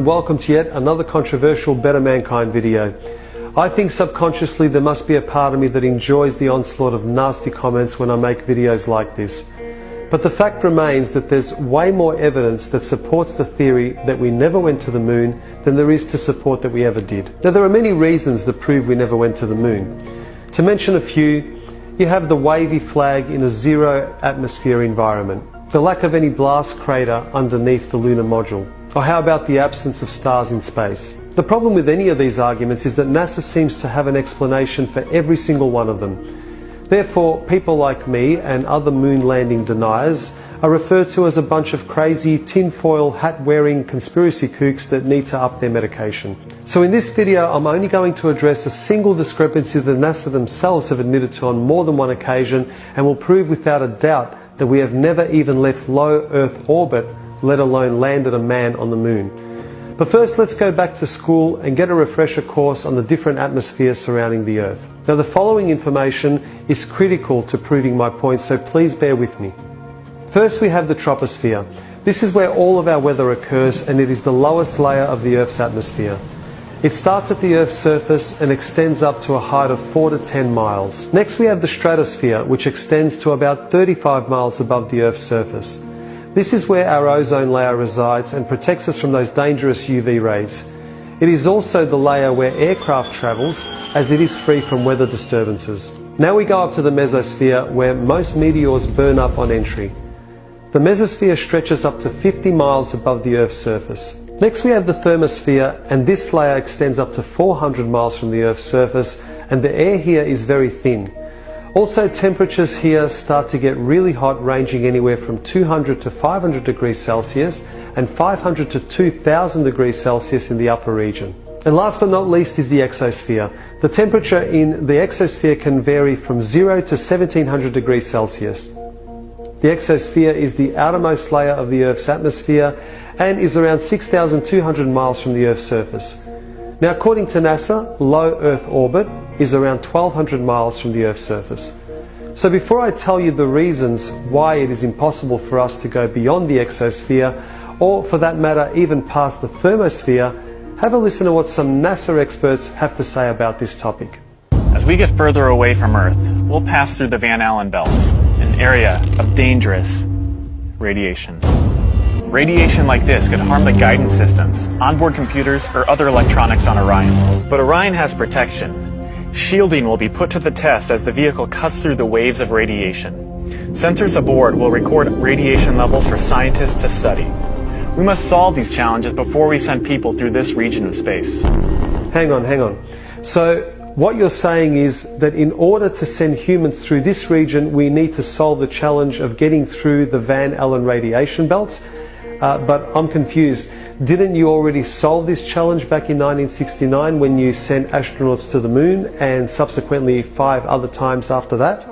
Welcome to yet another controversial Better Mankind video. I think subconsciously there must be a part of me that enjoys the onslaught of nasty comments when I make videos like this. But the fact remains that there's way more evidence that supports the theory that we never went to the moon than there is to support that we ever did. Now there are many reasons that prove we never went to the moon. To mention a few, you have the wavy flag in a zero atmosphere environment, the lack of any blast crater underneath the lunar module, or how about the absence of stars in space? The problem with any of these arguments is that NASA seems to have an explanation for every single one of them. Therefore, people like me and other moon landing deniers are referred to as a bunch of crazy tinfoil hat-wearing conspiracy kooks that need to up their medication. So in this video, I'm only going to address a single discrepancy that NASA themselves have admitted to on more than one occasion and will prove without a doubt that we have never even left low Earth orbit, let alone landed a man on the moon. But first, let's go back to school and get a refresher course on the different atmospheres surrounding the Earth. Now, the following information is critical to proving my point, so please bear with me. First, we have the troposphere. This is where all of our weather occurs, and it is the lowest layer of the Earth's atmosphere. It starts at the Earth's surface and extends up to a height of 4 to 10 miles. Next, we have the stratosphere, which extends to about 35 miles above the Earth's surface. This is where our ozone layer resides and protects us from those dangerous UV rays. It is also the layer where aircraft travels, as it is free from weather disturbances. Now we go up to the mesosphere, where most meteors burn up on entry. The mesosphere stretches up to 50 miles above the Earth's surface. Next we have the thermosphere, and this layer extends up to 400 miles from the Earth's surface, and the air here is very thin. Also, temperatures here start to get really hot, ranging anywhere from 200 to 500 degrees Celsius and 500 to 2000 degrees Celsius in the upper region. And last but not least is the exosphere. The temperature in the exosphere can vary from 0 to 1700 degrees Celsius. The exosphere is the outermost layer of the Earth's atmosphere and is around 6,200 miles from the Earth's surface. Now, according to NASA, low Earth orbit is around 1,200 miles from the Earth's surface. So before I tell you the reasons why it is impossible for us to go beyond the exosphere, or for that matter even past the thermosphere, have a listen to what some NASA experts have to say about this topic. As we get further away from Earth, we'll pass through the Van Allen belts, an area of dangerous radiation. Radiation like this could harm the guidance systems, onboard computers, or other electronics on Orion. But Orion has protection. Shielding will be put to the test as the vehicle cuts through the waves of radiation. Sensors aboard will record radiation levels for scientists to study. We must solve these challenges before we send people through this region of space. Hang on. So what you're saying is that in order to send humans through this region, we need to solve the challenge of getting through the Van Allen radiation belts? But I'm confused. Didn't you already solve this challenge back in 1969 when you sent astronauts to the moon, and subsequently 5 other times after that?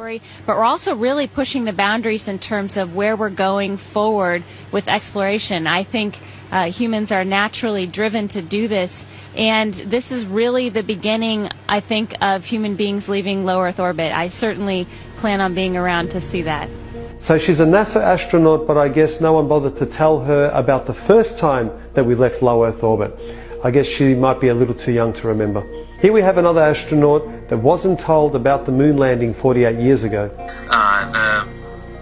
But we're also really pushing the boundaries in terms of where we're going forward with exploration. I think humans are naturally driven to do this, and this is really the beginning, I think, of human beings leaving low Earth orbit. I certainly plan on being around to see that. So she's a NASA astronaut, but I guess no one bothered to tell her about the first time that we left low Earth orbit. I guess she might be a little too young to remember. Here we have another astronaut that wasn't told about the moon landing 48 years ago. The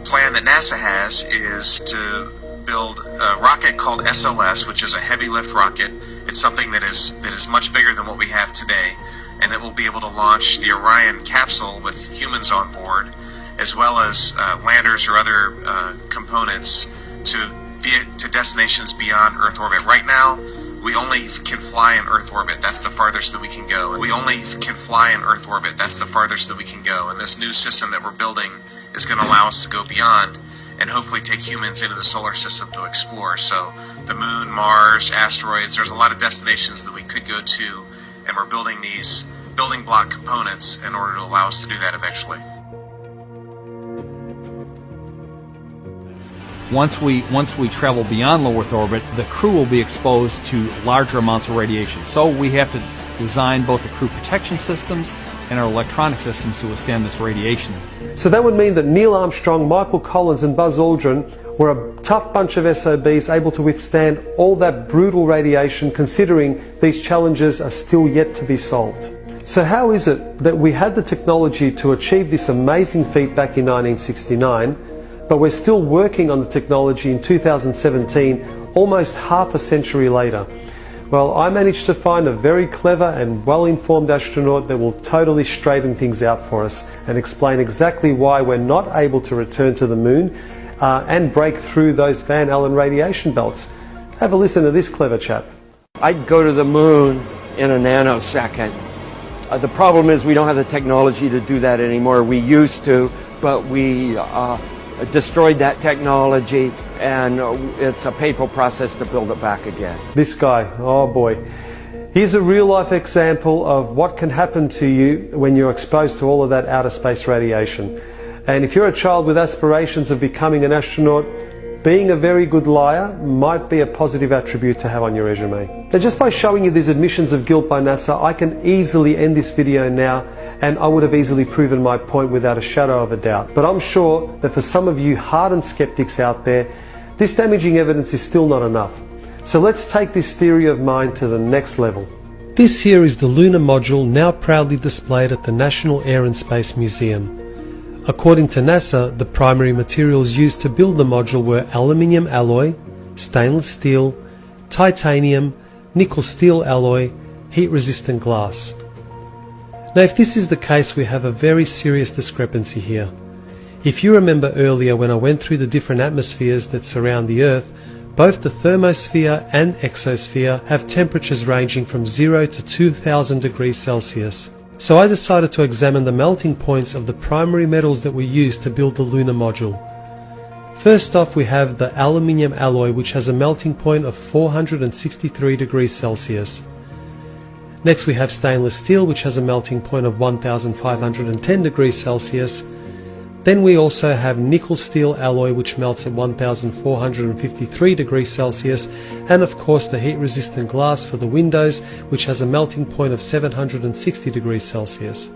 plan that NASA has is to build a rocket called SLS, which is a heavy lift rocket. It's something that is much bigger than what we have today, and it will be able to launch the Orion capsule with humans on board, as well as landers or other components to destinations beyond Earth orbit. Right now, we only can fly in Earth orbit. That's the farthest that we can go. We only can fly in Earth orbit. That's the farthest that we can go. And this new system that we're building is going to allow us to go beyond and hopefully take humans into the solar system to explore. So the moon, Mars, asteroids, there's a lot of destinations that we could go to, and we're building these building block components in order to allow us to do that eventually. Once we travel beyond low Earth orbit, the crew will be exposed to larger amounts of radiation. So we have to design both the crew protection systems and our electronic systems to withstand this radiation. So that would mean that Neil Armstrong, Michael Collins and Buzz Aldrin We're a tough bunch of SOBs able to withstand all that brutal radiation, considering these challenges are still yet to be solved. So how is it that we had the technology to achieve this amazing feat back in 1969, but we're still working on the technology in 2017, almost half a century later? Well, I managed to find a very clever and well-informed astronaut that will totally straighten things out for us and explain exactly why we're not able to return to the moon and break through those Van Allen radiation belts. Have a listen to this clever chap. I'd go to the moon in a nanosecond. The problem is we don't have the technology to do that anymore. We used to, but we destroyed that technology, and it's a painful process to build it back again. This guy, oh boy. Here's a real-life example of what can happen to you when you're exposed to all of that outer space radiation. And if you're a child with aspirations of becoming an astronaut, being a very good liar might be a positive attribute to have on your resume. Now, just by showing you these admissions of guilt by NASA, I can easily end this video now, and I would have easily proven my point without a shadow of a doubt. But I'm sure that for some of you hardened skeptics out there, this damaging evidence is still not enough. So let's take this theory of mine to the next level. This here is the lunar module now proudly displayed at the National Air and Space Museum. According to NASA, the primary materials used to build the module were aluminium alloy, stainless steel, titanium, nickel steel alloy, heat-resistant glass. Now, if this is the case, we have a very serious discrepancy here. If you remember earlier when I went through the different atmospheres that surround the Earth, both the thermosphere and exosphere have temperatures ranging from 0 to 2000 degrees Celsius. So I decided to examine the melting points of the primary metals that were used to build the lunar module. First off, we have the aluminium alloy, which has a melting point of 463 degrees Celsius. Next we have stainless steel, which has a melting point of 1510 degrees Celsius. Then we also have nickel steel alloy, which melts at 1453 degrees Celsius, and of course the heat resistant glass for the windows, which has a melting point of 760 degrees Celsius.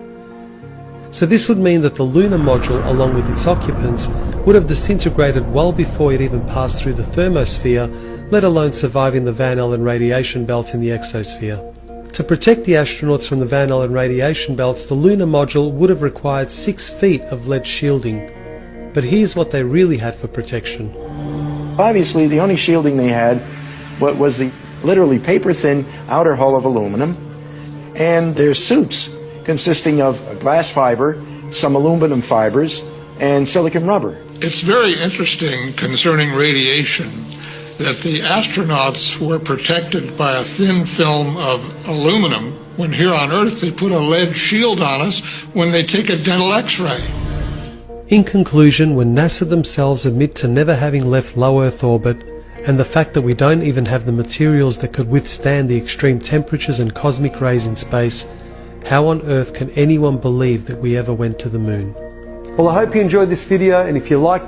So this would mean that the lunar module, along with its occupants, would have disintegrated well before it even passed through the thermosphere, let alone surviving the Van Allen radiation belts in the exosphere. To protect the astronauts from the Van Allen radiation belts, the lunar module would have required 6 feet of lead shielding. But here's what they really had for protection. Obviously, the only shielding they had was the literally paper-thin outer hull of aluminum, and their suits consisting of glass fiber, some aluminum fibers, and silicon rubber. It's very interesting concerning radiation that the astronauts were protected by a thin film of aluminum, when here on Earth they put a lead shield on us when they take a dental x-ray. In conclusion, when NASA themselves admit to never having left low Earth orbit, and the fact that we don't even have the materials that could withstand the extreme temperatures and cosmic rays in space, how on earth can anyone believe that we ever went to the moon? Well, I hope you enjoyed this video, and if you like